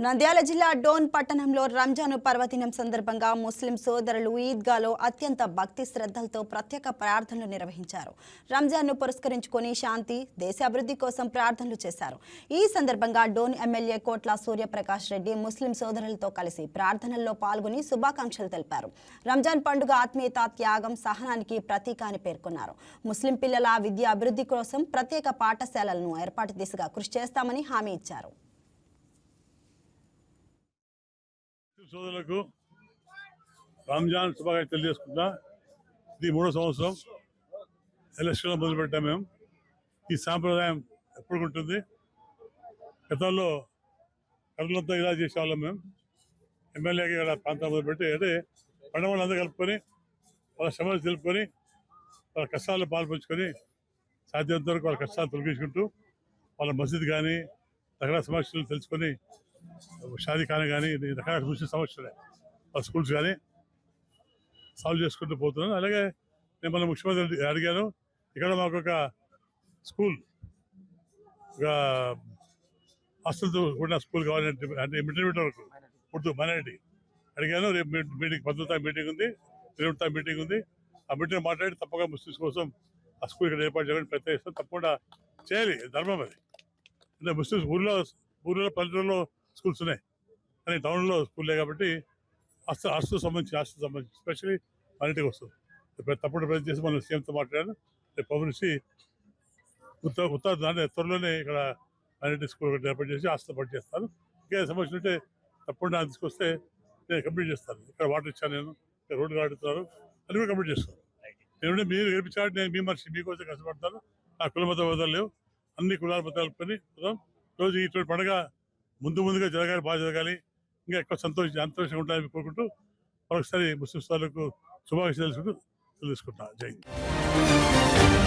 నంద్యాల జిల్లా డోన్ పట్టణంలో రంజాన్ పర్వదినం సందర్భంగా ముస్లిం సోదరులు ఈద్గాలో అత్యంత భక్తి శ్రద్ధలతో ప్రత్యేక ప్రార్థనలు నిర్వహించారు. రంజాన్ను పురస్కరించుకొని శాంతి, దేశ అభివృద్ధి కోసం ప్రార్థనలు చేశారు. ఈ సందర్భంగా డోన్ ఎమ్మెల్యే కోట్ల సూర్యప్రకాష్ రెడ్డి ముస్లిం సోదరులతో కలిసి ప్రార్థనల్లో పాల్గొని శుభాకాంక్షలు తెలిపారు. రంజాన్ పండుగ ఆత్మీయత, త్యాగం, సహనానికి ప్రతీక అని పేర్కొన్నారు. ముస్లిం పిల్లల విద్య అభివృద్ధి కోసం ప్రత్యేక పాఠశాలలను ఏర్పాటు దిశగా కృషి చేస్తామని హామీ ఇచ్చారు. సోదరులకు రంజాన్ శుభాకాంక్షలు తెలియజేసుకుంటా. ఇది 3వ సంవత్సరం ఎలక్షన్లో మొదలుపెట్టాం. మేము ఈ సాంప్రదాయం ఎప్పుడు ఉంటుంది. గతంలో కర్నూలుతో ఇలా చేసేవాళ్ళం. మేము ఎమ్మెల్యేకి ఇక్కడ ప్రాంతం మొదలుపెట్టి అంటే పండుగలందరూ కలుపుకొని వాళ్ళ శ్రమలు తెలుపుకొని వాళ్ళ కష్టాల్లో పాల్పంచుకొని సాధ్యంత వరకు వాళ్ళ కష్టాలు తొలగించుకుంటూ వాళ్ళ మసీద్ కానీ రకరకాల సమస్యలు తెలుసుకొని షాదీ ఖానా కానీ రకరకాల ముస్లిం సమస్యలే వాళ్ళ స్కూల్స్ కానీ సాల్వ్ చేసుకుంటూ పోతున్నాను. అలాగే నేను మన ముఖ్యమంత్రి అడిగాను, ఇక్కడ మాకు ఒక స్కూల్, ఒక హాస్టల్తో కూడిన స్కూల్ కావాలంటే అంటే ఇంటర్మీడియట్ వరకు ఉర్దూ మైనారిటీ అడిగాను. రేపు మీటింగ్ 10వ మీటింగ్ ఉంది, 20వ మీటింగ్ ఉంది. ఆ మీటింగ్ మాట్లాడి తప్పగా ముస్లిమ్స్ కోసం ఆ స్కూల్ ఇక్కడ ఏర్పాటు చేయడానికి ప్రయత్నిస్తాం. తప్పకుండా చేయాలి, ధర్మం అది. అంటే ముస్లిమ్స్ ఊళ్ళో పల్లెటూరులో స్కూల్స్ ఉన్నాయి కానీ టౌన్లో స్కూల్ లేదు కాబట్టి హాస్టల్ సంబంధించి స్పెషల్లీ మైనారిటీకి వస్తుంది. తప్పుడు ప్రయత్నం చేసి మనం సీఎంతో మాట్లాడాను. రేపు పంపించి అంటే త్వరలోనే ఇక్కడ మైనారిటీ స్కూల్ ఒకటి ఏర్పాటు చేసి హాస్టల్ పాటు చేస్తాను. ఇంకా సమస్య ఉంటే తప్పకుండా తీసుకొస్తే నేను కంప్లీట్ చేస్తాను. ఇక్కడ వాటర్ ఇచ్చాను, నేను ఇక్కడ రోడ్డు కడుతున్నారు, అది కూడా కంప్లీట్ చేస్తాను. ఎందుకంటే మీరు గెలిపించాలంటే నేను మీ మనిషి మీకోసం కష్టపడతాను. నా కుల మత వదలు లేవు, అన్ని కులాల మతాలు పని రోజు ఇటువంటి పండుగ ముందుగా జరగాలి, బాగా జరగాలి, ఇంకా ఎక్కువ సంతోషంగా ఉండాలని కోరుకుంటూ మరొకసారి ముస్లిం సోదరులకు శుభాకాంక్షలు తెలుసుకుంటూ తెలుసుకుంటా. జై హింద్.